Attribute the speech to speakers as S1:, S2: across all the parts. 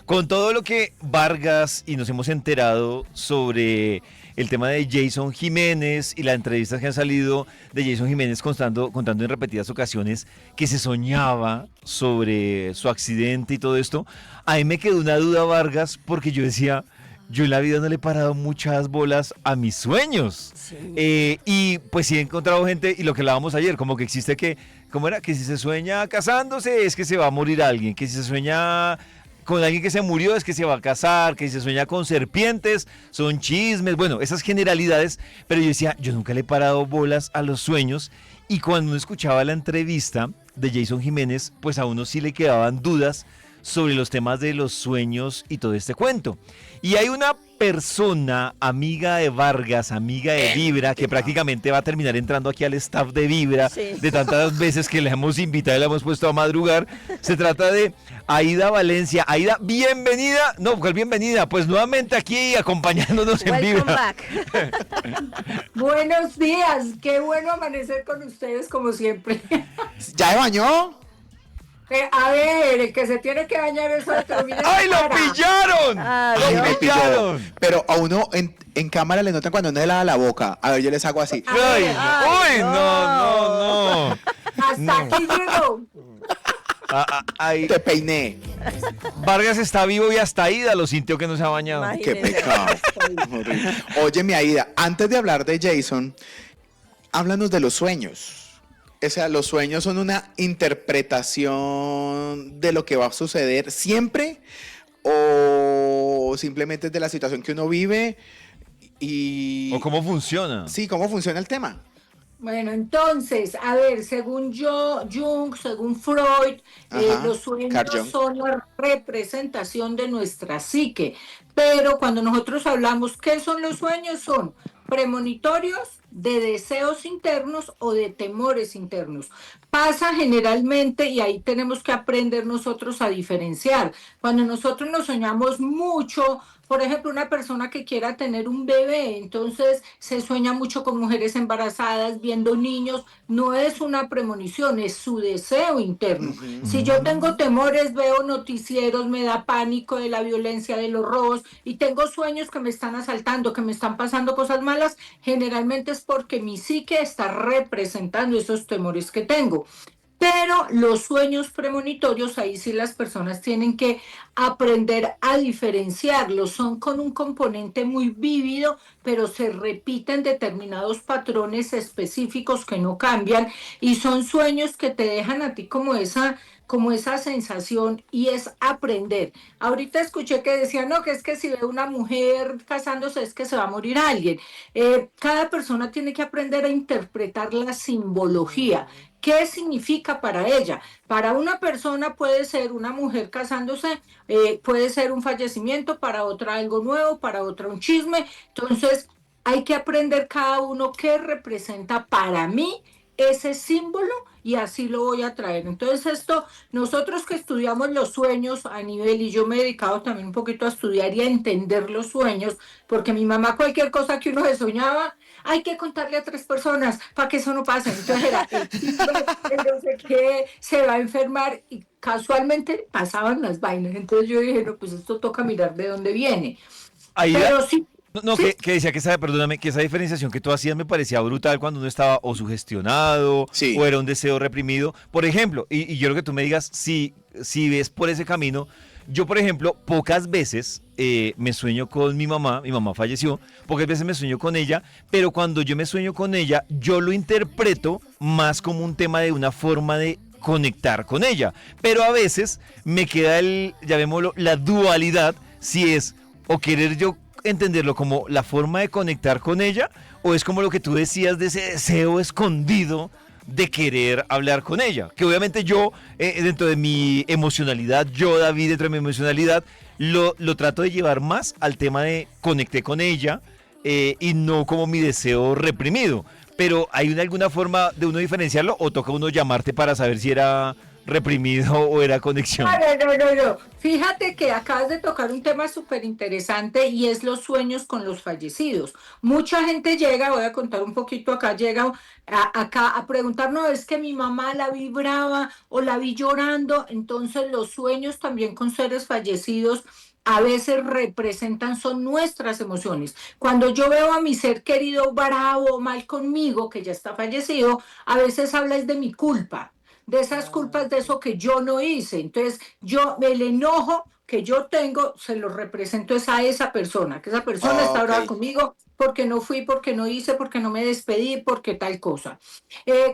S1: con todo lo que Vargas y nos hemos enterado sobre el tema de Jason Jiménez y las entrevistas que han salido de Jason Jiménez contando en repetidas ocasiones que se soñaba sobre su accidente y todo esto, a mí me quedó una duda, Vargas, porque yo decía, yo en la vida no le he parado muchas bolas a mis sueños.
S2: Sí.
S1: Y pues sí he encontrado gente, y lo que hablábamos ayer, como que existe que, ¿cómo era? Que si se sueña casándose es que se va a morir alguien, que si se sueña con alguien que se murió es que se va a casar, que si se sueña con serpientes son chismes, bueno, esas generalidades, pero yo decía, yo nunca le he parado bolas a los sueños, y cuando uno escuchaba la entrevista de Jason Jiménez, pues a uno sí le quedaban dudas sobre los temas de los sueños y todo este cuento. Y hay una persona, amiga de Vargas, amiga de Vibra, que prácticamente va a terminar entrando aquí al staff de Vibra,
S2: Sí.
S1: de tantas veces que le hemos invitado y le hemos puesto a madrugar. Se trata de Aida Valencia. Aida, bienvenida. No, ¿cuál bienvenida? Pues nuevamente aquí acompañándonos en
S2: Welcome
S1: Vibra.
S2: back.
S3: Buenos días, qué bueno amanecer con ustedes como siempre.
S4: ¿Ya se bañó?
S3: A ver, el que se tiene que bañar es otro. Mira
S1: ¡Ay,
S3: la
S1: lo
S3: cara.
S1: pillaron!
S2: Ay,
S1: ¡Lo
S4: Me pilló.
S1: pillaron!
S4: Pero a uno en cámara le notan cuando no le lava la boca. A ver, yo les hago así.
S1: ¡Ay!
S2: Ay,
S1: ¡Uy, no!
S3: Hasta
S1: No.
S3: aquí llegó.
S1: Ay,
S4: Te peiné.
S1: Vargas está vivo y hasta Aida lo sintió que no se ha bañado.
S2: Imagínate.
S4: Qué pecado. Horrible. Oye, mi Aida, antes de hablar de Jason, háblanos de los sueños. O sea, los sueños son una interpretación de lo que va a suceder siempre o simplemente es de la situación que uno vive y...
S1: ¿O cómo funciona?
S4: Sí, ¿cómo funciona el tema?
S3: Bueno, entonces, a ver, según Jung, según Freud,
S4: Ajá,
S3: los
S4: Carl
S3: sueños
S4: Jung.
S3: son la representación de nuestra psique. Pero cuando nosotros hablamos, ¿qué son los sueños? Son premonitorios de deseos internos o de temores internos. Pasa generalmente, y ahí tenemos que aprender nosotros a diferenciar. Cuando nosotros nos soñamos mucho, por ejemplo, una persona que quiera tener un bebé, entonces se sueña mucho con mujeres embarazadas, viendo niños, no es una premonición, es su deseo interno. Si yo tengo temores, veo noticieros, me da pánico de la violencia, de los robos, y tengo sueños que me están asaltando, que me están pasando cosas malas, generalmente es porque mi psique está representando esos temores que tengo. Pero los sueños premonitorios, ahí sí las personas tienen que aprender a diferenciarlos. Son con un componente muy vívido, pero se repiten determinados patrones específicos que no cambian y son sueños que te dejan a ti como esa sensación y es aprender. Ahorita escuché que decían, no, que es que si ve una mujer casándose es que se va a morir alguien. Cada persona tiene que aprender a interpretar la simbología. ¿Qué significa para ella? Para una persona puede ser una mujer casándose, puede ser un fallecimiento, para otra algo nuevo, para otra un chisme. Entonces, hay que aprender cada uno qué representa para mí ese símbolo y así lo voy a traer. Entonces esto, nosotros que estudiamos los sueños a nivel, y yo me he dedicado también un poquito a estudiar y a entender los sueños, porque mi mamá cualquier cosa que uno se soñaba, hay que contarle a 3 personas para que eso no pase. Entonces era el no sé qué, se va a enfermar y casualmente pasaban las vainas. Entonces yo dije, no, pues esto toca mirar de dónde viene.
S1: Aida,
S3: Pero sí.
S1: no,
S3: Sí.
S1: que decía que perdóname, que esa diferenciación que tú hacías me parecía brutal cuando uno estaba o sugestionado
S4: Sí.
S1: o era un deseo reprimido. Por ejemplo, y yo creo que tú me digas si ves por ese camino. Yo, por ejemplo, pocas veces me sueño con mi mamá falleció, pocas veces me sueño con ella, pero cuando yo me sueño con ella, yo lo interpreto más como un tema de una forma de conectar con ella. Pero a veces me queda llamémoslo, la dualidad, si es o querer yo entenderlo como la forma de conectar con ella, o es como lo que tú decías de ese deseo escondido de querer hablar con ella, que obviamente yo, dentro de mi emocionalidad, yo David, dentro de mi emocionalidad, lo trato de llevar más al tema de conecté con ella, y no como mi deseo reprimido. Pero ¿hay alguna forma de uno diferenciarlo o toca uno llamarte para saber si era reprimido o era conexión?
S3: No. Fíjate que acabas de tocar un tema súper interesante y es los sueños con los fallecidos. Mucha gente llega, voy a contar un poquito acá, llega acá a preguntar, no, es que mi mamá la vi brava o la vi llorando, entonces los sueños también con seres fallecidos a veces representan, son nuestras emociones. Cuando yo veo a mi ser querido bravo o mal conmigo, que ya está fallecido, a veces habla es de mi culpa, de esas culpas, de eso que yo no hice. Entonces, yo, el enojo que yo tengo, se lo represento es a esa persona, que esa persona está
S4: Ok.
S3: brava conmigo porque no fui, porque no hice, porque no me despedí, porque tal cosa.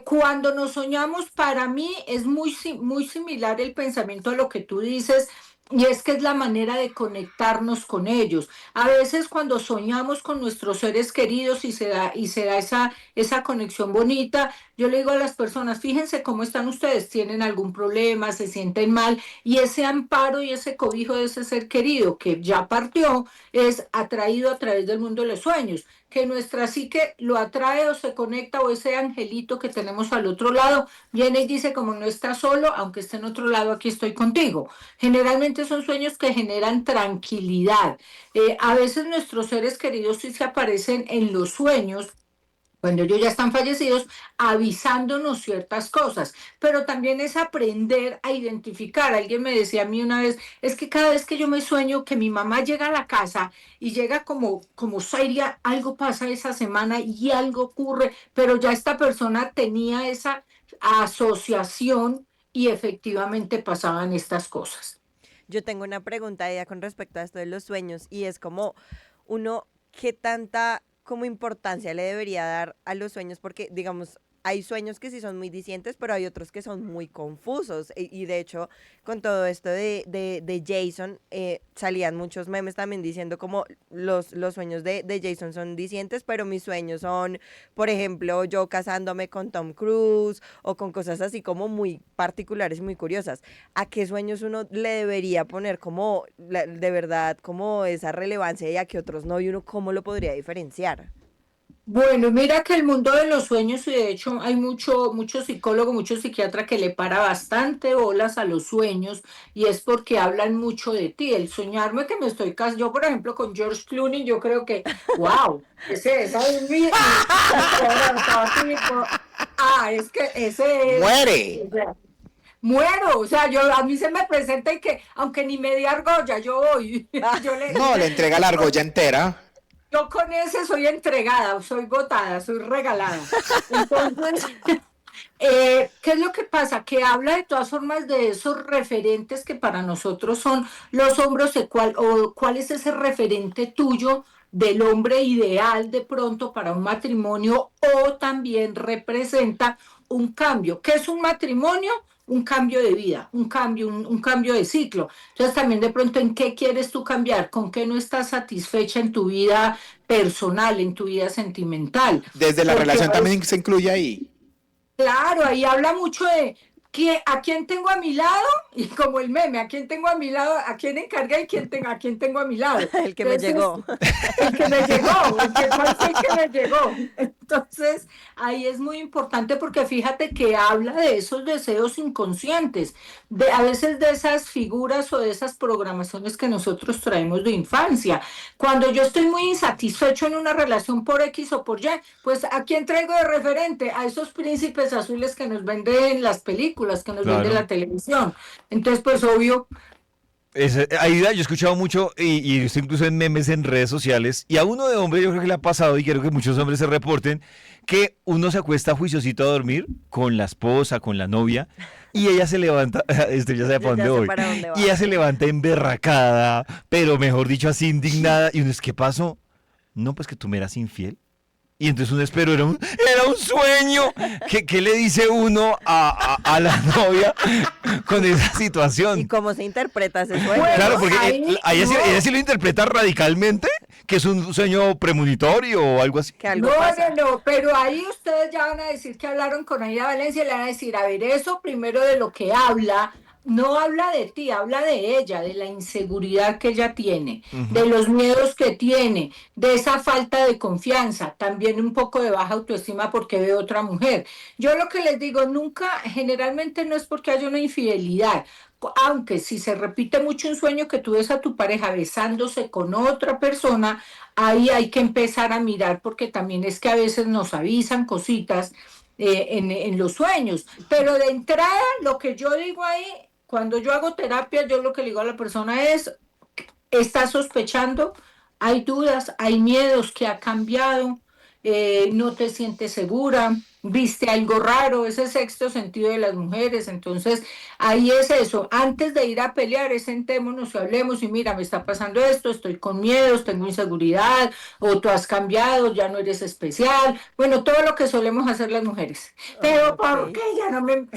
S3: Cuando nos soñamos, para mí es muy similar el pensamiento a lo que tú dices. Y es que es la manera de conectarnos con ellos. A veces cuando soñamos con nuestros seres queridos y se da esa conexión bonita, yo le digo a las personas, fíjense cómo están ustedes, tienen algún problema, se sienten mal, y ese amparo y ese cobijo de ese ser querido que ya partió es atraído a través del mundo de los sueños, que nuestra psique lo atrae o se conecta, o ese angelito que tenemos al otro lado viene y dice, como no estás solo, aunque esté en otro lado, aquí estoy contigo. Generalmente son sueños que generan tranquilidad. A veces nuestros seres queridos sí se aparecen en los sueños cuando ellos ya están fallecidos, avisándonos ciertas cosas, pero también es aprender a identificar. Alguien me decía a mí una vez, es que cada vez que yo me sueño que mi mamá llega a la casa y llega como seria, algo pasa esa semana y algo ocurre, pero ya esta persona tenía esa asociación y efectivamente pasaban estas cosas.
S2: Yo tengo una pregunta ya con respecto a esto de los sueños y es como uno, ¿qué tanta como importancia le debería dar a los sueños? Porque, digamos, hay sueños que sí son muy dicientes, pero hay otros que son muy confusos. Y de hecho, con todo esto de Jason, salían muchos memes también diciendo como los sueños de Jason son dicientes, pero mis sueños son, por ejemplo, yo casándome con Tom Cruise o con cosas así como muy particulares y muy curiosas. ¿A qué sueños uno le debería poner como de verdad, como esa relevancia y a qué otros no? Y uno, ¿cómo lo podría diferenciar?
S3: Bueno, mira que el mundo de los sueños, y de hecho hay mucho psicólogo, mucho psiquiatra que le para bastante bolas a los sueños, y es porque hablan mucho de ti. El soñarme que me estoy casando, yo por ejemplo con George Clooney, yo creo que, wow, esa es mi corazón, es que ese es,
S4: ¡Muere!
S3: o sea, muero, o sea, a mí se me presenta y que, aunque ni me dé argolla, yo voy, yo le,
S4: No, le entrega la argolla entera.
S3: yo con ese soy entregada, soy botada, soy regalada. Entonces, ¿qué es lo que pasa? Que habla de todas formas de esos referentes que para nosotros son los hombres, o cuál es ese referente tuyo del hombre ideal de pronto para un matrimonio, o también representa un cambio. ¿Qué es un matrimonio? Un cambio de vida, un cambio de ciclo. Entonces también de pronto en qué quieres tú cambiar, con qué no estás satisfecha en tu vida personal, en tu vida sentimental.
S4: Desde la
S3: Porque
S4: relación también se incluye ahí.
S3: claro, ahí habla mucho de a quién tengo a mi lado, y como el meme, a quién tengo a mi lado, a quién encargué y a quién tengo a mi lado.
S2: El que me
S3: Entonces,
S2: llegó.
S3: el que me llegó, ¿cuál fue el que me llegó? Entonces, ahí es muy importante porque fíjate que habla de esos deseos inconscientes, a veces de esas figuras o de esas programaciones que nosotros traemos de infancia. Cuando yo estoy muy insatisfecho en una relación por X o por Y, pues ¿a quién traigo de referente? A esos príncipes azules que nos venden las películas, que nos vende
S1: Claro.
S3: la televisión. Entonces, pues obvio.
S1: Aida, yo he escuchado mucho y he visto incluso en memes en redes sociales, y a uno de hombre yo creo que le ha pasado, y quiero que muchos hombres se reporten, que uno se acuesta juiciosito a dormir con la esposa, con la novia, y ella se levanta, ya sabe para
S2: Ya
S1: dónde
S2: sé
S1: voy,
S2: para dónde va.
S1: y ella se levanta emberracada, pero mejor dicho así indignada, y uno es, ¿qué pasó? No, pues que tú me eras infiel. Y entonces uno espero, era un sueño. ¿Qué le dice uno a la novia con esa
S2: ¿Y
S1: situación?
S2: cómo se interpreta ese sueño?
S3: Bueno,
S1: Claro, porque
S3: ahí
S1: ella
S3: no.
S1: sí lo interpreta radicalmente, que es un sueño premonitorio o algo así.
S2: Que algo
S3: No,
S2: pasa.
S3: no, pero ahí ustedes ya van a decir que hablaron con Aida Valencia y le van a decir, a ver, eso primero de lo que habla no habla de ti, habla de ella, de la inseguridad que ella tiene, de
S1: Ujú.
S3: los miedos que tiene, de esa falta de confianza, también un poco de baja autoestima porque ve otra mujer. Yo lo que les digo, nunca, generalmente no es porque haya una infidelidad, aunque si se repite mucho un sueño que tú ves a tu pareja besándose con otra persona, ahí hay que empezar a mirar porque también es que a veces nos avisan cositas en los sueños. Pero de entrada, lo que yo digo ahí, cuando yo hago terapia, yo lo que le digo a la persona es, está sospechando, hay dudas, hay miedos que ha cambiado, no te sientes segura, viste algo raro, ese sexto sentido de las mujeres. Entonces, ahí es eso. Antes de ir a pelear, sentémonos y hablemos y mira, me está pasando esto, estoy con miedos, tengo inseguridad, o tú has cambiado, ya no eres especial. Bueno, todo lo que solemos hacer las mujeres. Pero ¿por qué
S2: Ok.
S3: ya no me...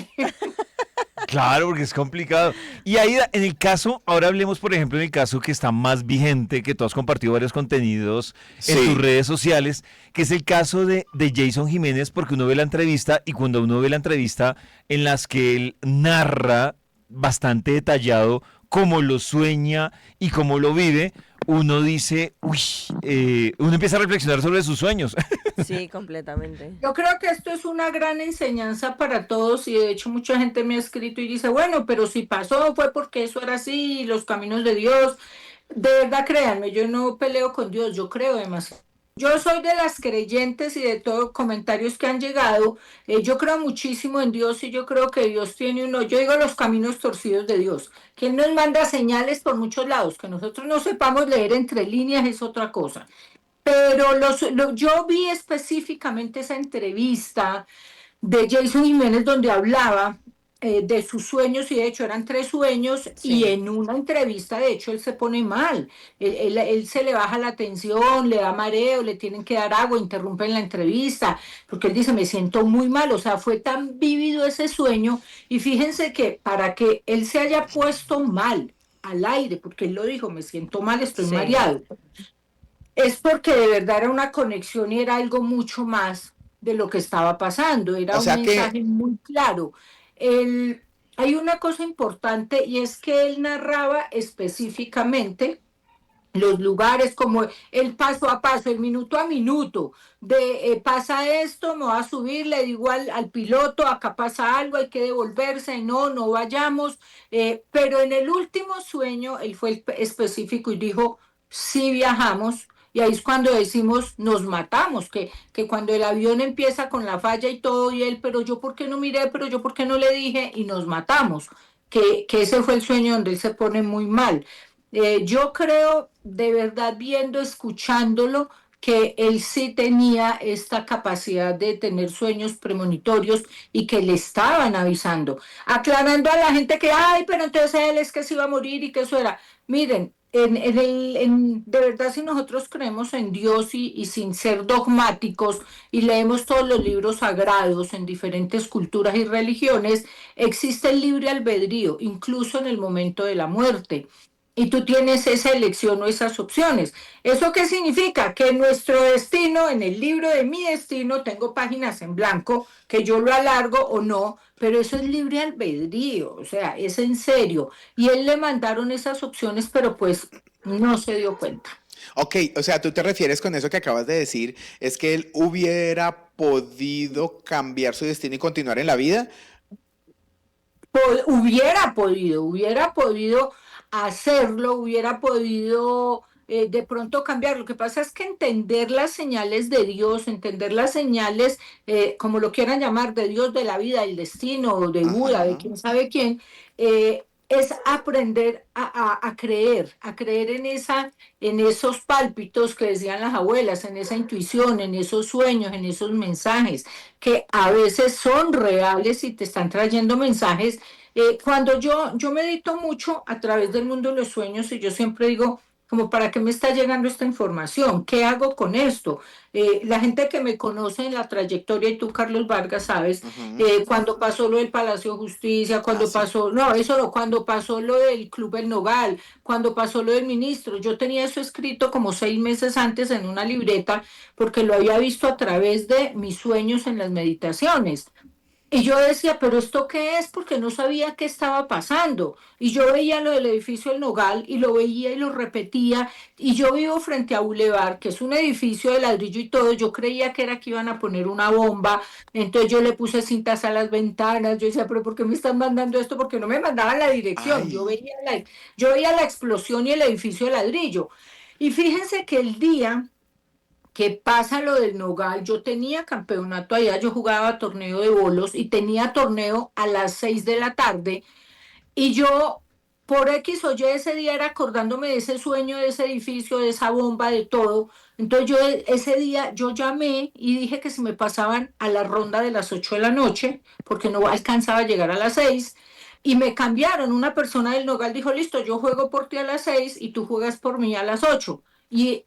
S1: Claro, porque es complicado. Y ahí, en el caso, ahora hablemos, por ejemplo, en el caso que está más vigente, que tú has compartido varios contenidos en tus
S4: Sí.
S1: redes sociales, que es el caso de Jason Jiménez, porque uno ve la entrevista y cuando uno ve la entrevista en las que él narra bastante detallado cómo lo sueña y cómo lo vive, uno dice, uy, uno empieza a reflexionar sobre sus sueños.
S2: Sí, completamente.
S3: Yo creo que esto es una gran enseñanza para todos y de hecho mucha gente me ha escrito y dice, bueno, pero si pasó fue porque eso era así, los caminos de Dios. De verdad, créanme, yo no peleo con Dios, yo creo demasiado. Yo soy de las creyentes y de todos comentarios que han llegado. Yo creo muchísimo en Dios y yo creo que Dios tiene uno, yo digo los caminos torcidos de Dios, que Él nos manda señales por muchos lados, que nosotros no sepamos leer entre líneas es otra cosa. Pero yo vi específicamente esa entrevista de Jason Jiménez donde hablaba de sus sueños y de hecho eran 3 sueños y
S2: Sí.
S3: en una entrevista de hecho él se pone mal, él se le baja la tensión, le da mareo, le tienen que dar agua, interrumpen la entrevista porque él dice me siento muy mal, o sea fue tan vívido ese sueño y fíjense que para que él se haya puesto mal al aire, porque él lo dijo, me siento mal, estoy
S2: Sí.
S3: mareado, es porque de verdad era una conexión y era algo mucho más de lo que estaba pasando, era
S4: O
S3: un
S4: sea que,
S3: mensaje muy claro. El, hay una cosa importante y es que él narraba específicamente los lugares como el paso a paso, el minuto a minuto, de pasa esto, me va a subir, le digo al piloto, acá pasa algo, hay que devolverse, no, no vayamos, pero en el último sueño él fue específico y dijo, sí viajamos, y ahí es cuando decimos, nos matamos, que cuando el avión empieza con la falla y todo, y él, pero yo por qué no miré, pero yo por qué no le dije, y nos matamos, que ese fue el sueño donde él se pone muy mal. Yo creo, de verdad, viendo, escuchándolo, que él sí tenía esta capacidad de tener sueños premonitorios y que le estaban avisando, aclarando a la gente que, ay, pero entonces él es que se iba a morir y que eso era. Miren, de verdad, si nosotros creemos en Dios y sin ser dogmáticos y leemos todos los libros sagrados en diferentes culturas y religiones, existe el libre albedrío, incluso en el momento de la muerte y tú tienes esa elección o esas opciones. ¿Eso qué significa? Que nuestro destino, en el libro de mi destino, tengo páginas en blanco, que yo lo alargo o no, pero eso es libre albedrío, o sea, es en serio. Y él le mandaron esas opciones, pero pues no se dio cuenta.
S4: ok, o sea, tú te refieres con eso que acabas de decir, es que él hubiera podido cambiar su destino y continuar en la vida.
S3: Hubiera podido hacerlo, hubiera podido de pronto cambiar. Lo que pasa es que entender las señales de Dios, entender las señales, como lo quieran llamar, de Dios, de la vida, del destino, o de Buda, de
S4: Ajá.
S3: quién sabe quién, es aprender a creer en esos pálpitos que decían las abuelas, en esa intuición, en esos sueños, en esos mensajes, que a veces son reales y te están trayendo mensajes. Cuando yo medito mucho a través del mundo de los sueños y yo siempre digo, como para qué me está llegando esta información, ¿qué hago con esto? La gente que me conoce en la trayectoria, y tú, Carlos Vargas, sabes,
S4: Ujú.
S3: cuando pasó lo del Palacio de Justicia,
S4: Ah,
S3: cuando
S4: sí.
S3: pasó, no, eso no, cuando pasó lo del Club El Nogal, cuando pasó lo del ministro, yo tenía eso escrito como 6 meses antes en una libreta, porque lo había visto a través de mis sueños en las meditaciones. Y yo decía, ¿pero esto qué es? Porque no sabía qué estaba pasando. Y yo veía lo del edificio El Nogal y lo veía y lo repetía. Y yo vivo frente a Boulevard, que es un edificio de ladrillo y todo. Yo creía que era que iban a poner una bomba. Entonces yo le puse cintas a las ventanas. Yo decía, ¿pero por qué me están mandando esto? Porque no me mandaban la dirección.
S4: Ay,
S3: Yo veía la explosión y el edificio de ladrillo. Y fíjense que el día que pasa lo del Nogal, yo tenía campeonato allá, yo jugaba torneo de bolos y tenía torneo a las 6 de la tarde y yo por X o Y ese día era acordándome de ese sueño, de ese edificio, de esa bomba, de todo. Entonces yo ese día yo llamé y dije que si me pasaban a la ronda de las 8 de la noche, porque no alcanzaba a llegar a las 6. Y me cambiaron, una persona del Nogal dijo, listo, yo juego por ti a las 6 y tú juegas por mí a las 8 y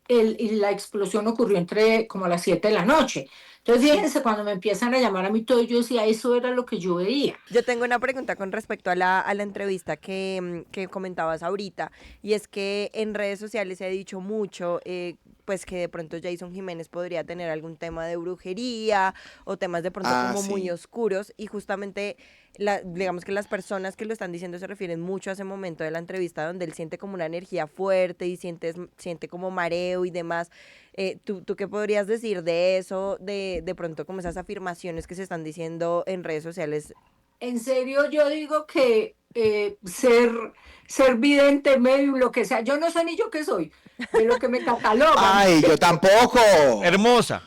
S3: la explosión ocurrió entre como a las 7 de la noche. Entonces, fíjense, cuando me empiezan a llamar a mí todo, yo decía, eso era lo que yo veía.
S2: Yo tengo una pregunta con respecto a la entrevista que comentabas ahorita, y es que en redes sociales se ha dicho mucho, pues que de pronto Jason Jiménez podría tener algún tema de brujería o temas de pronto como muy
S4: sí.
S2: oscuros, y justamente digamos que las personas que lo están diciendo se refieren mucho a ese momento de la entrevista donde él siente como una energía fuerte y siente como mareo y demás. ¿Tú qué podrías decir de eso, de pronto como esas afirmaciones que se están diciendo en redes sociales?
S3: En serio, yo digo que ser vidente, medio, lo que sea, yo no sé ni yo qué soy, de lo que me catalogan.
S4: Ay, yo tampoco.
S1: Hermosa.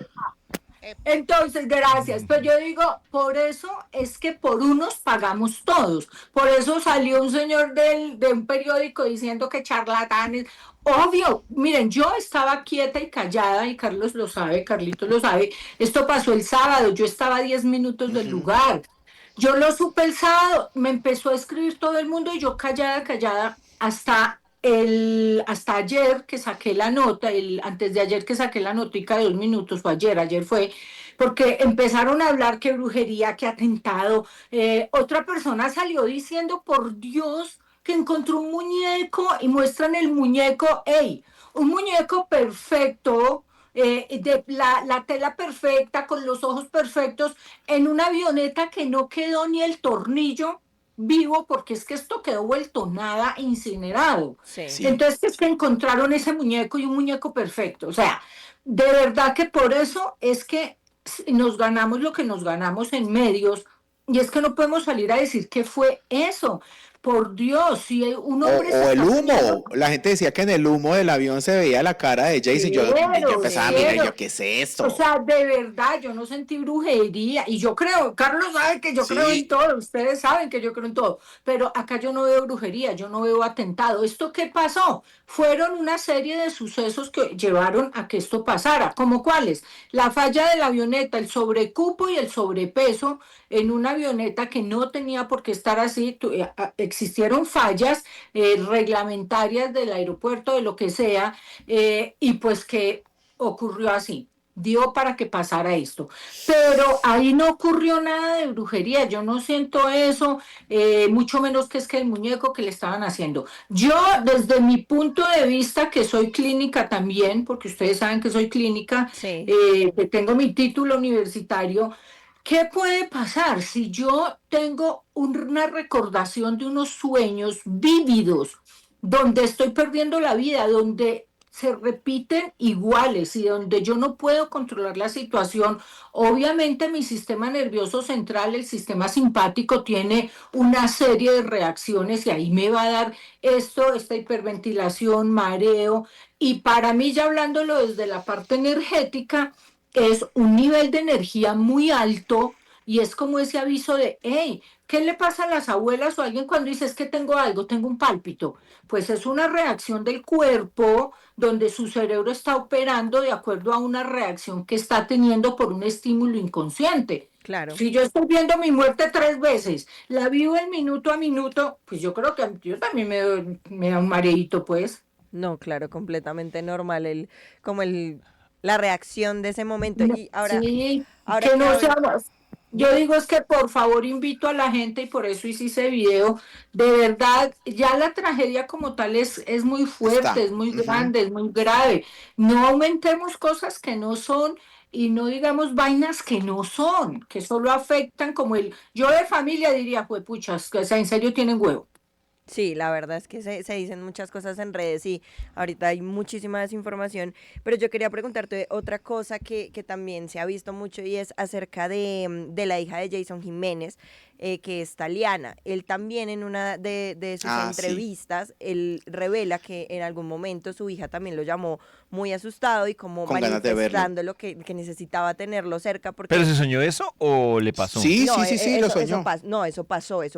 S3: Entonces, gracias. Pero yo digo, por eso es que por unos pagamos todos. Por eso salió un señor de un periódico diciendo que charlatanes. Obvio, miren, yo estaba quieta y callada, y Carlos lo sabe, Carlitos lo sabe. Esto pasó el sábado, yo estaba a 10 minutos del lugar. Yo lo supe el sábado, me empezó a escribir todo el mundo y yo callada, callada, hasta ayer que saqué la nota, antes de ayer que saqué la notica de 2 minutos, o ayer fue, porque empezaron a hablar que brujería, que atentado. Otra persona salió diciendo, por Dios, que encontró un muñeco y muestran el muñeco, ¡ey! Un muñeco perfecto, de la tela perfecta, con los ojos perfectos, en una avioneta que no quedó ni el tornillo vivo, porque es que esto quedó vuelto nada, incinerado.
S2: Sí.
S4: Sí.
S3: Entonces es que encontraron ese muñeco y un muñeco perfecto. O sea, de verdad que por eso es que nos ganamos lo que nos ganamos en medios, y es que no podemos salir a decir que fue eso. Por Dios, si un hombre
S4: O
S3: se
S4: el
S3: está
S4: humo.
S3: peleando.
S4: La gente decía que en el humo del avión se veía la cara de Jason. Yo empezaba a mirar, yo, ¿qué es esto?
S3: O sea, de verdad, yo no sentí brujería. Y yo creo, Carlos sabe que yo creo en
S4: Sí.
S3: todo, ustedes saben que yo creo en todo. Pero acá yo no veo brujería, yo no veo atentado. ¿Esto qué pasó? Fueron una serie de sucesos que llevaron a que esto pasara. ¿Como cuáles? La falla de la avioneta, el sobrecupo y el sobrepeso en una avioneta que no tenía por qué estar así. Existieron fallas reglamentarias del aeropuerto, de lo que sea, y pues que ocurrió así, dio para que pasara esto. Pero ahí no ocurrió nada de brujería, yo no siento eso, mucho menos que es que el muñeco que le estaban haciendo. Yo, desde mi punto de vista, que soy clínica también, porque ustedes saben que soy clínica,
S2: Sí.
S3: que tengo mi título universitario. ¿Qué puede pasar si yo tengo una recordación de unos sueños vívidos, donde estoy perdiendo la vida, donde se repiten iguales y donde yo no puedo controlar la situación? Obviamente mi sistema nervioso central, el sistema simpático, tiene una serie de reacciones y ahí me va a dar esta hiperventilación, mareo, y para mí, ya hablándolo desde la parte energética, es un nivel de energía muy alto, y es como ese aviso de, hey, ¿qué le pasa a las abuelas o a alguien cuando dice es que tengo algo, tengo un pálpito? Pues es una reacción del cuerpo donde su cerebro está operando de acuerdo a una reacción que está teniendo por un estímulo inconsciente.
S2: Claro.
S3: Si yo estoy viendo mi muerte 3 veces, la vivo en minuto a minuto, pues yo creo que yo también me da un mareíto, pues.
S2: No, claro, completamente normal la reacción de ese momento. Y ahora,
S3: Sí,
S2: ahora
S3: que
S2: que
S3: no
S2: hablo,
S3: seamos. Yo digo es que por favor invito a la gente, y por eso hice ese video. De verdad, ya la tragedia como tal es muy fuerte,
S4: Está.
S3: es muy
S4: Ujú.
S3: grande, es muy grave. No aumentemos cosas que no son. y no digamos vainas que no son, que solo afectan como yo de familia diría, pues puchas, que en serio tienen huevo.
S2: Sí, la verdad es que se dicen muchas cosas en redes y ahorita hay muchísima desinformación, pero yo quería preguntarte otra cosa que también se ha visto mucho y es acerca de la hija de Jason Jiménez, que es Taliana. Él también en una de sus
S4: Sí.
S2: entrevistas, él revela que en algún momento su hija también lo llamó muy asustado y como
S4: Con ganas de verlo.
S2: manifestándolo que necesitaba tenerlo cerca porque
S1: ¿Pero se soñó eso o le pasó?
S4: Sí,
S2: no,
S4: lo soñó.
S2: eso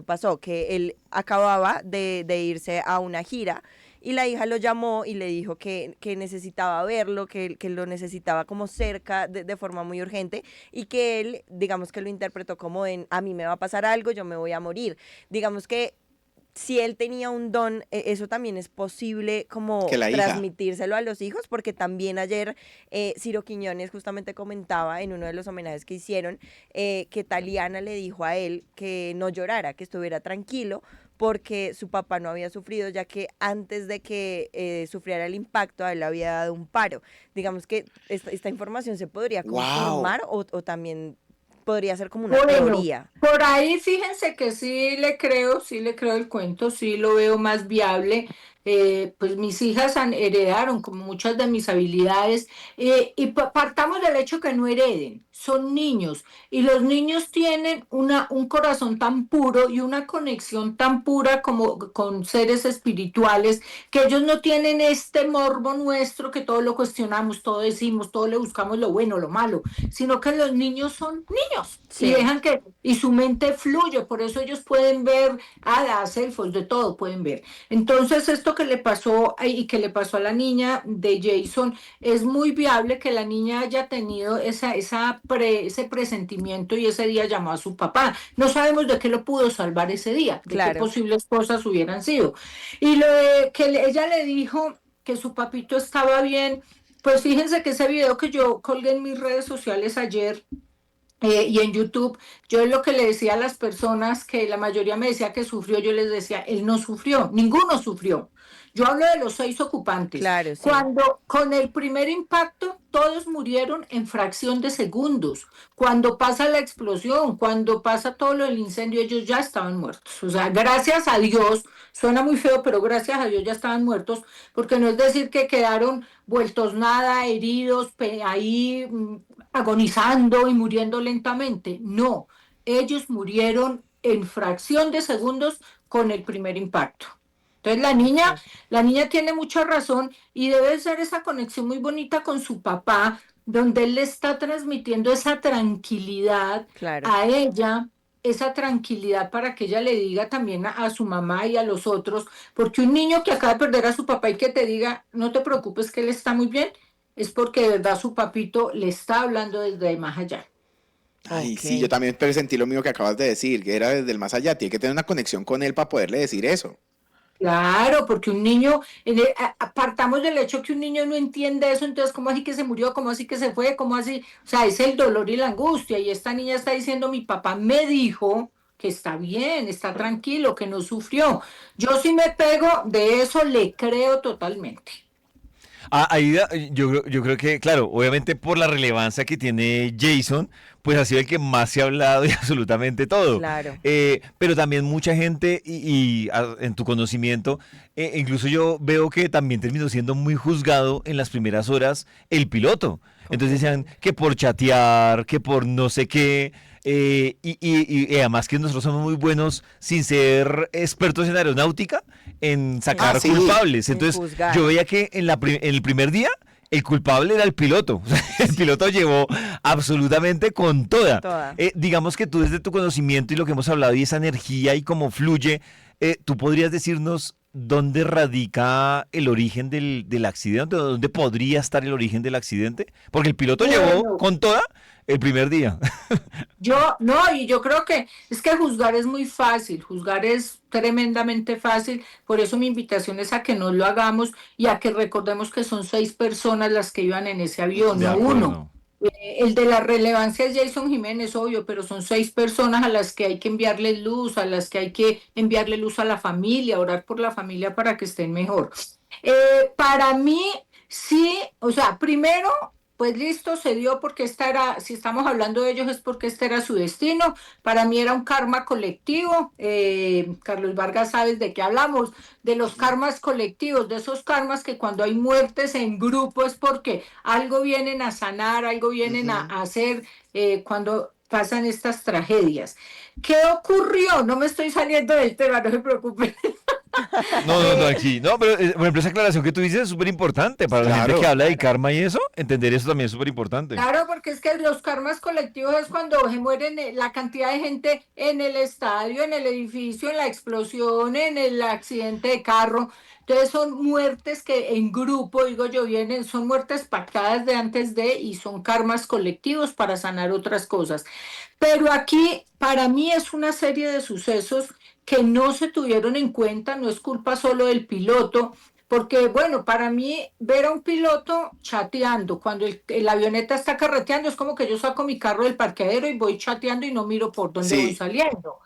S2: pasó, que él acababa de irse a una gira y la hija lo llamó y le dijo que necesitaba verlo, que lo necesitaba como cerca de forma muy urgente y que él, digamos que lo interpretó como en, a mí me va a pasar algo, yo me voy a morir. Digamos que si él tenía un don, eso también es posible como
S4: Que la hija.
S2: transmitírselo a los hijos, porque también ayer Ciro Quiñones justamente comentaba en uno de los homenajes que hicieron que Taliana le dijo a él que no llorara, que estuviera tranquilo, porque su papá no había sufrido, ya que antes de que sufriera el impacto, a él le había dado un paro. Digamos que esta información se podría
S4: Wow.
S2: confirmar o también podría ser como una
S3: Bueno,
S2: teoría.
S3: por ahí fíjense que sí le creo el cuento, sí lo veo más viable. Pues mis hijas heredaron como muchas de mis habilidades y partamos del hecho que no hereden, son niños y los niños tienen un corazón tan puro y una conexión tan pura como con seres espirituales que ellos no tienen este morbo nuestro que todo lo cuestionamos, todo decimos, todo le buscamos lo bueno, lo malo, sino que los niños son niños
S2: Sí.
S3: y dejan y su mente fluye, por eso ellos pueden ver hadas, elfos, de todo pueden ver. Entonces esto que le pasó y que le pasó a la niña de Jason, es muy viable que la niña haya tenido ese presentimiento y ese día llamó a su papá. No sabemos de qué lo pudo salvar ese día, de qué
S2: Claro.
S3: posibles cosas hubieran sido. Y lo de que ella le dijo que su papito estaba bien, pues fíjense que ese video que yo colgué en mis redes sociales ayer y en YouTube, yo lo que le decía a las personas que la mayoría me decía que sufrió, yo les decía, él no sufrió, ninguno sufrió. Yo hablo de los 6 ocupantes.
S2: Claro, sí.
S3: Cuando con el primer impacto todos murieron en fracción de segundos. Cuando pasa la explosión, cuando pasa todo lo del incendio, ellos ya estaban muertos. O sea, gracias a Dios, suena muy feo, pero gracias a Dios ya estaban muertos, porque no es decir que quedaron vueltos nada, heridos, ahí agonizando y muriendo lentamente. No, ellos murieron en fracción de segundos con el primer impacto. Entonces la niña tiene mucha razón y debe ser esa conexión muy bonita con su papá, donde él le está transmitiendo esa tranquilidad
S2: Claro.
S3: a ella, esa tranquilidad para que ella le diga también a su mamá y a los otros, porque un niño que acaba de perder a su papá y que te diga, no te preocupes que él está muy bien, es porque de verdad su papito le está hablando desde más allá.
S4: Ay,
S2: Ok.
S4: sí, yo también presentí lo mismo que acabas de decir, que era desde el más allá. Tiene que tener una conexión con él para poderle decir eso.
S3: Claro, porque un niño, apartamos del hecho que un niño no entiende eso, entonces, ¿cómo así que se murió? ¿Cómo así que se fue? ¿Cómo así? O sea, es el dolor y la angustia. Y esta niña está diciendo, mi papá me dijo que está bien, está tranquilo, que no sufrió. Yo sí me pego de eso, le creo totalmente.
S1: Aida, yo creo que, claro, obviamente por la relevancia que tiene Jason, pues ha sido el que más se ha hablado de absolutamente todo.
S2: Claro.
S1: Pero también mucha gente, en tu conocimiento, incluso yo veo que también terminó siendo muy juzgado en las primeras horas el piloto. Entonces decían que por chatear, que por no sé qué. Y además que nosotros somos muy buenos sin ser expertos en aeronáutica en sacar
S4: Sí.
S1: culpables.
S2: En
S1: Entonces
S2: juzgar.
S1: yo veía que en el primer día el culpable era el piloto. O sea, el piloto llevó absolutamente con toda.
S2: Toda.
S1: Digamos que tú desde tu conocimiento y lo que hemos hablado y esa energía y cómo fluye, tú podrías decirnos dónde radica el origen del accidente, o dónde podría estar el origen del accidente, porque el piloto llevó
S3: Bueno.
S1: con toda el primer día.
S3: Y yo creo que es que juzgar es muy fácil, juzgar es tremendamente fácil, por eso mi invitación es a que no lo hagamos y a que recordemos que son 6 personas las que iban en ese avión,
S1: De
S3: no
S1: acuerdo.
S3: uno. El de la relevancia es Jason Jiménez, obvio, pero son 6 personas a las que hay que enviarles luz, a las que hay que enviarle luz a la familia, orar por la familia para que estén mejor. Para mí, sí, o sea, primero, pues listo, se dio porque esta era, si estamos hablando de ellos es porque este era su destino. Para mí era un karma colectivo. Carlos Vargas, ¿sabes de qué hablamos? De los karmas colectivos, de esos karmas que cuando hay muertes en grupo es porque algo vienen a sanar, algo vienen a hacer cuando pasan estas tragedias. ¿Qué ocurrió? No me estoy saliendo del tema, no se preocupen.
S1: No, aquí. No, pero por ejemplo, esa aclaración que tú dices es súper importante para la gente
S4: Claro.
S1: que habla de karma y eso. Entender eso también es súper importante.
S3: Claro, porque es que los karmas colectivos es cuando se mueren la cantidad de gente en el estadio, en el edificio, en la explosión, en el accidente de carro. Entonces son muertes que en grupo, digo yo, vienen, son muertes pactadas de antes de y son karmas colectivos para sanar otras cosas. Pero aquí para mí es una serie de sucesos que no se tuvieron en cuenta, no es culpa solo del piloto, porque bueno, para mí ver a un piloto chateando cuando la avioneta está carreteando es como que yo saco mi carro del parqueadero y voy chateando y no miro por dónde voy
S4: Sí,
S3: saliendo.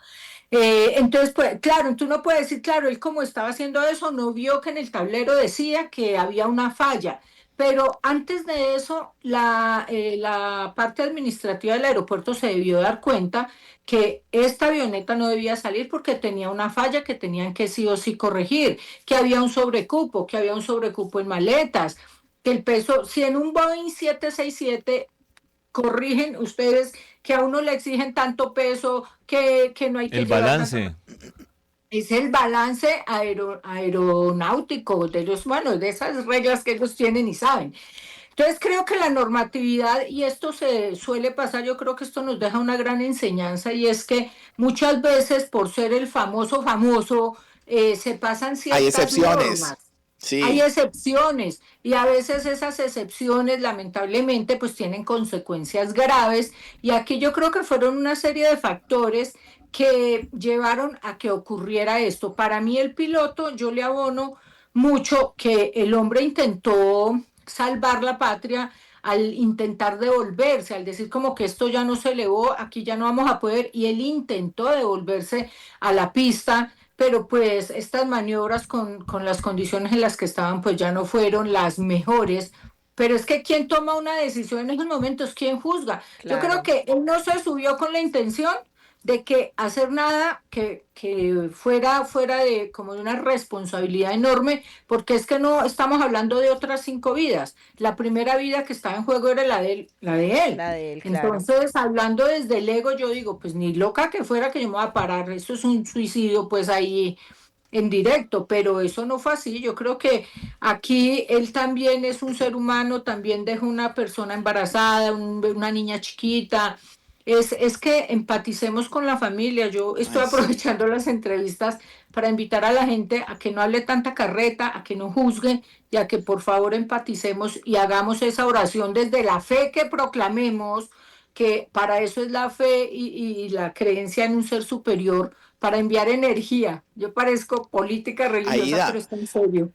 S3: Entonces, pues, claro, tú no puedes decir, claro, él como estaba haciendo eso, no vio que en el tablero decía que había una falla. Pero antes de eso, la parte administrativa del aeropuerto se debió dar cuenta que esta avioneta no debía salir porque tenía una falla que tenían que sí o sí corregir, que había un sobrecupo, que había un sobrecupo en maletas, que el peso, si en un Boeing 767 corrigen ustedes que a uno le exigen tanto peso que no hay que
S1: El
S3: llevar tanta...
S1: balance.
S3: Es el balance aeronáutico de los, bueno, de esas reglas que ellos tienen y saben. Entonces creo que la normatividad, y esto se suele pasar, yo creo que esto nos deja una gran enseñanza, y es que muchas veces por ser el famoso, se pasan
S4: hay
S3: ciertas
S4: excepciones.
S3: normas. Hay
S4: Sí,
S3: excepciones y a veces esas excepciones lamentablemente pues tienen consecuencias graves y aquí yo creo que fueron una serie de factores que llevaron a que ocurriera esto. Para mí el piloto, yo le abono mucho que el hombre intentó salvar la patria al intentar devolverse, al decir como que esto ya no se elevó, aquí ya no vamos a poder, y él intentó devolverse a la pista, pero pues estas maniobras con las condiciones en las que estaban pues ya no fueron las mejores. Pero es que quien toma una decisión en esos momentos, ¿quién juzga? Yo creo
S2: Claro.
S3: que él no se subió con la intención de que hacer nada que fuera de como de una responsabilidad enorme, porque es que no estamos hablando de otras 5 vidas. La primera vida que estaba en juego era la de él.
S2: La de él, claro.
S3: Entonces, hablando desde el ego, yo digo, pues ni loca que fuera que yo me voy a parar, eso es un suicidio pues ahí en directo, pero eso no fue así. Yo creo que aquí él también es un ser humano, también dejó una persona embarazada, una niña chiquita. Es que empaticemos con la familia. Yo estoy
S4: ay, sí.
S3: aprovechando las entrevistas para invitar a la gente a que no hable tanta carreta, a que no juzgue y a que por favor empaticemos y hagamos esa oración desde la fe que proclamemos, que para eso es la fe y la creencia en un ser superior, para enviar energía. Yo parezco política religiosa, pero
S4: Aida,
S3: está en serio.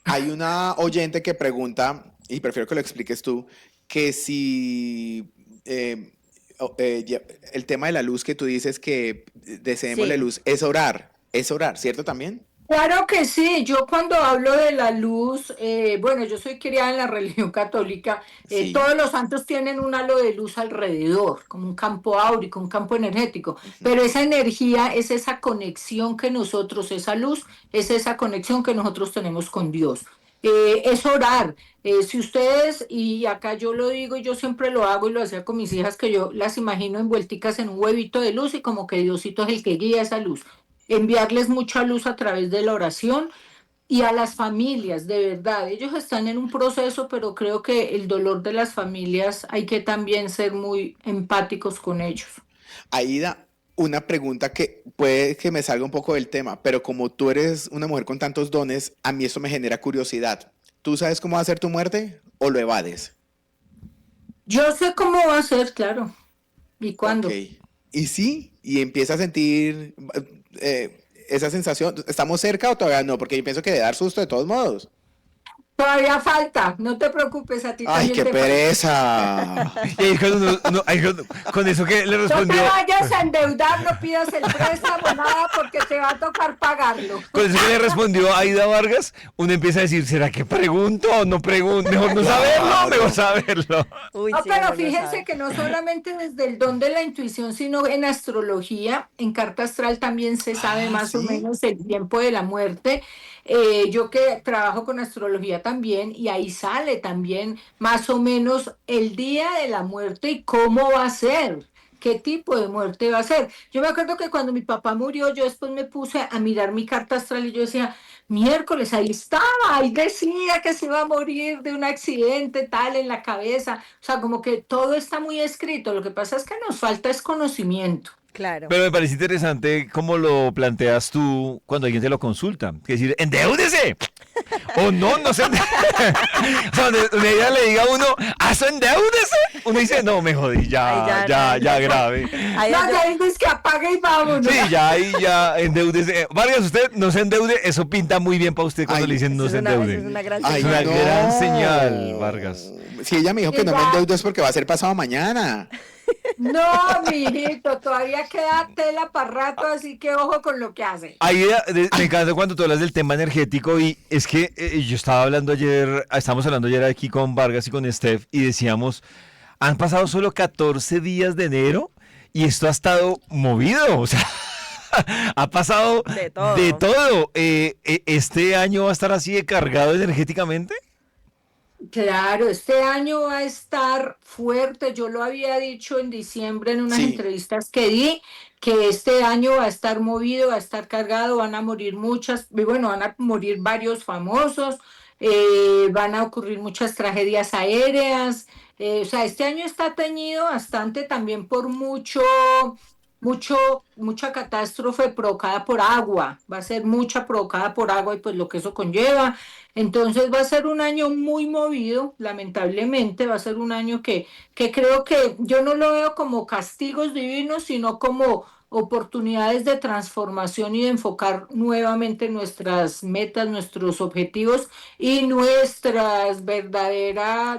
S4: hay una oyente que pregunta, y prefiero que lo expliques tú, que si el tema de la luz que tú dices que deseemos la
S2: Sí.
S4: luz, es orar, ¿cierto también?
S3: Claro que sí, yo cuando hablo de la luz, bueno, yo soy criada en la religión católica,
S4: Sí.
S3: todos los santos tienen un halo de luz alrededor, como un campo áurico, un campo energético, pero esa energía es esa conexión que nosotros, esa luz, es esa conexión que nosotros tenemos con Dios. Es orar. Si ustedes, y acá yo lo digo y yo siempre lo hago y lo hacía con mis hijas, que yo las imagino envuelticas en un huevito de luz y como que Diosito es el que guía esa luz, enviarles mucha luz a través de la oración y a las familias, de verdad. Ellos están en un proceso, pero creo que el dolor de las familias hay que también ser muy empáticos con ellos.
S4: Aida, una pregunta que puede que me salga un poco del tema, pero como tú eres una mujer con tantos dones, a mí eso me genera curiosidad. ¿Tú sabes cómo va a ser tu muerte o lo evades?
S3: Yo sé cómo va a ser, claro, y
S4: Ok.
S3: cuándo.
S4: ¿Y sí? ¿Y empieza a sentir esa sensación? ¿Estamos cerca o todavía no? Porque yo pienso que debe dar susto de todos modos.
S3: Todavía falta, no te preocupes, a ti
S4: Ay,
S3: también
S4: qué
S3: te falta.
S4: pereza.
S1: Y ahí con eso que le
S3: No te
S1: respondió,
S3: vayas a endeudar, no pidas el préstamo, nada, porque te va a tocar pagarlo.
S1: con eso que le respondió Aida Vargas, uno empieza a decir, ¿será que pregunto o no pregunto? Mejor no saberlo, mejor saberlo.
S2: Uy,
S3: No,
S2: sí,
S3: pero
S2: mejor no
S3: fíjense
S2: saber.
S3: que no solamente desde el don de la intuición, sino en astrología, en carta astral también se sabe
S4: Ah,
S3: más o
S4: ¿sí?
S3: menos el tiempo de la muerte. Yo que trabajo con astrología también, y ahí sale también más o menos el día de la muerte y cómo va a ser. ¿Qué tipo de muerte va a ser? Yo me acuerdo que cuando mi papá murió, yo después me puse a mirar mi carta astral y yo decía, miércoles, ahí estaba, ahí decía que se iba a morir de un accidente tal en la cabeza. O sea, como que todo está muy escrito. Lo que pasa es que nos falta es conocimiento.
S2: Claro.
S1: Pero me parece interesante cómo lo planteas tú cuando alguien te lo consulta. Que decir, endeúdese. O no, no se endeude. O sea, donde ella le diga a uno, ¿aso endeúdese? Uno dice, no, me jodí,
S2: Ahí
S1: ya,
S2: ya,
S1: ya,
S2: no.
S1: grave.
S2: Ahí
S3: No,
S2: yo-
S3: ya dices que apague y vámonos.
S1: Sí, ya ahí ya endeúdese. Vargas, usted no se endeude, eso pinta muy bien para usted cuando
S4: Ay,
S1: le dicen
S2: eso
S1: no
S2: es
S1: se
S2: una, eso es
S1: endeude.
S2: una gran
S4: Ay,
S1: Es una
S2: señal.
S4: no.
S1: gran señal, Vargas.
S4: Si ella me dijo que no me
S3: Igual.
S4: endeudo es porque va a ser pasado mañana.
S3: No, mijito, todavía queda tela para rato, así que ojo con lo que hace.
S1: Ahí me encanta cuando tú hablas del tema energético y es que yo estaba hablando ayer, estábamos hablando ayer aquí con Vargas y con Steph y decíamos, han pasado solo 14 días de enero y esto ha estado movido, o sea, ha pasado
S2: De todo.
S1: de todo. ¿Este año va a estar así de cargado energéticamente?
S3: Claro, este año va a estar fuerte. Yo lo había dicho en diciembre en unas
S4: Sí.
S3: entrevistas que di, que este año va a estar movido, va a estar cargado, van a morir muchas, y bueno, van a morir varios famosos, van a ocurrir muchas tragedias aéreas. O sea, este año está teñido bastante también por mucha catástrofe provocada por agua. Va a ser mucha provocada por agua y pues lo que eso conlleva. Entonces va a ser un año muy movido, lamentablemente, va a ser un año que creo que yo no lo veo como castigos divinos, sino como oportunidades de transformación y de enfocar nuevamente nuestras metas, nuestros objetivos y nuestra verdadera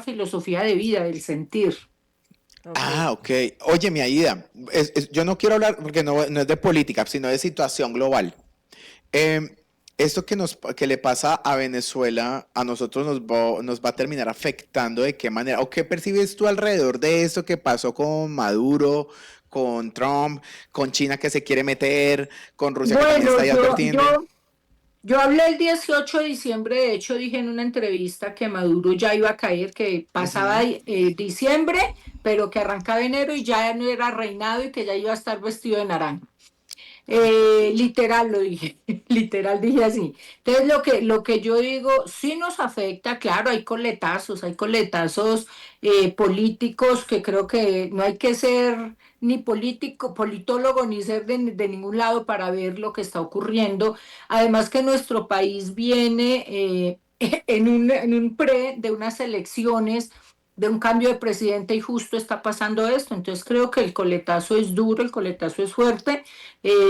S3: filosofía de vida, del sentir.
S2: Ok.
S4: Ah, ok. Oye, mi Aida, yo no quiero hablar porque no es de política, sino de situación global. Eh, Esto que le pasa a Venezuela, a nosotros nos va a terminar afectando de qué manera, o qué percibes tú alrededor de esto que pasó con Maduro, con Trump, con China que se quiere meter, con Rusia que también está
S3: Bueno,
S4: ahí
S3: yo,
S4: advirtiendo.
S3: yo hablé el 18 de diciembre, de hecho dije en una entrevista que Maduro ya iba a caer, que pasaba
S4: Ujú.
S3: diciembre, pero que arrancaba enero y ya no era reinado y que ya iba a estar vestido de naranja. Literal lo dije, literal dije así. Entonces lo que yo digo sí nos afecta, claro, hay coletazos políticos que creo que no hay que ser ni político, politólogo, ni ser de ningún lado para ver lo que está ocurriendo. Además que nuestro país viene en un pre de unas elecciones, de un cambio de presidente y justo está pasando esto. Entonces creo que el coletazo es duro, el coletazo es fuerte.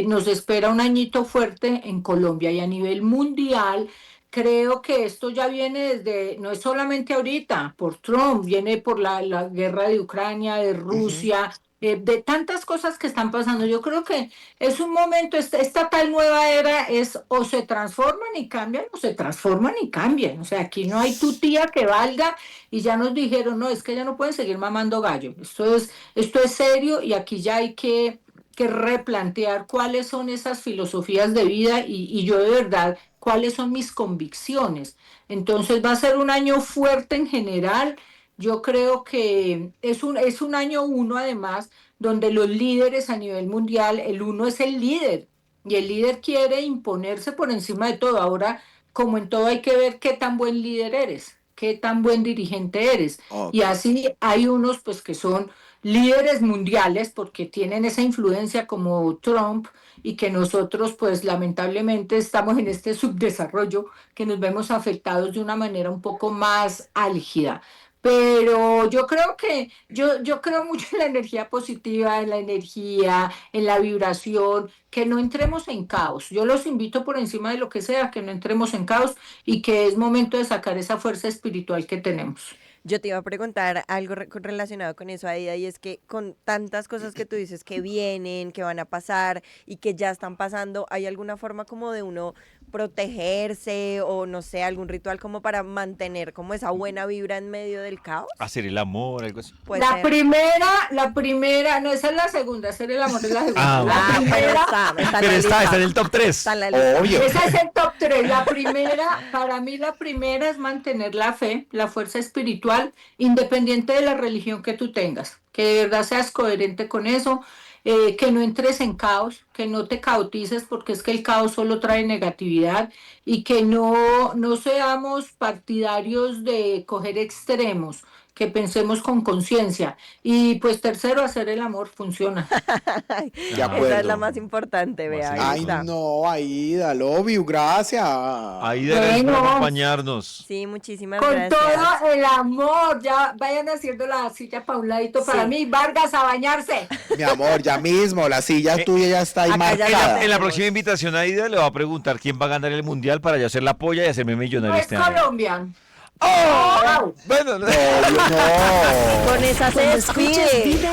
S3: Nos espera un añito fuerte en Colombia y a nivel mundial. Creo que esto ya viene desde, no es solamente ahorita, por Trump, viene por la guerra de Ucrania, de
S4: Ujú.
S3: Rusia, de tantas cosas que están pasando. Yo creo que es un momento, esta tal nueva era es o se transforman y cambian o se transforman y cambian. O sea, aquí no hay tu tía que valga y ya nos dijeron, no, es que ya no pueden seguir mamando gallo. Esto es serio y aquí ya hay que replantear cuáles son esas filosofías de vida y yo de verdad, cuáles son mis convicciones. Entonces va a ser un año fuerte en general. Yo creo que es un año uno además, donde los líderes a nivel mundial, el uno es el líder y el líder quiere imponerse por encima de todo. Ahora, como en todo, hay que ver qué tan buen líder eres, qué tan buen dirigente eres. Y
S4: Ok.
S3: así hay unos pues que son líderes mundiales porque tienen esa influencia como Trump y que nosotros pues lamentablemente estamos en este subdesarrollo que nos vemos afectados de una manera un poco más álgida. Pero yo creo que, yo creo mucho en la energía positiva, en la energía, en la vibración, que no entremos en caos. Yo los invito por encima de lo que sea, que no entremos en caos y que es momento de sacar esa fuerza espiritual que tenemos.
S2: Yo te iba a preguntar algo relacionado con eso, Aida, y es que con tantas cosas que tú dices que vienen, que van a pasar y que ya están pasando, ¿hay alguna forma como de uno protegerse o no sé, algún ritual como para mantener como esa buena vibra en medio del caos?
S1: Hacer el amor, algo así.
S2: Puede
S3: La
S2: ser.
S3: primera, no, esa es la segunda, hacer el amor es la segunda.
S1: Ah,
S3: La
S2: Ah, pero
S3: primera,
S2: está en
S1: Pero
S2: la
S1: está
S2: lista.
S1: en el top 3.
S2: Está en la lista.
S4: Obvio.
S3: ese es el top 3. La primera, para mí la primera es mantener la fe, la fuerza espiritual, independiente de la religión que tú tengas, que de verdad seas coherente con eso, que no entres en caos, que no te caotices porque es que el caos solo trae negatividad y que no seamos partidarios de coger extremos, que pensemos con conciencia. Y pues tercero, hacer el amor funciona.
S2: Ay,
S4: De
S2: esa
S4: acuerdo.
S2: es la más importante, vea.
S1: Más
S2: Ahí
S4: Ay,
S2: está.
S4: no, Aida, love you, gracias.
S1: Aida, gracias por
S3: Bueno.
S1: acompañarnos.
S2: Sí, muchísimas
S3: Con
S2: gracias.
S3: todo el amor, ya vayan haciendo la silla para un ladito para
S2: Sí.
S3: mí. Vargas, a bañarse.
S4: Mi amor, ya mismo, la silla tuya ya está ahí
S2: acá ya
S4: marcada.
S2: la
S1: En la próxima invitación a Aida le va a preguntar quién va a ganar el mundial para yo hacer la polla y hacerme millonario
S3: No es
S1: este año.
S3: Colombia.
S1: ¡Oh!
S3: Chao.
S1: Bueno,
S4: No, yo no.
S2: Con esa se
S5: Cuando escuches
S2: despide.
S5: Vibra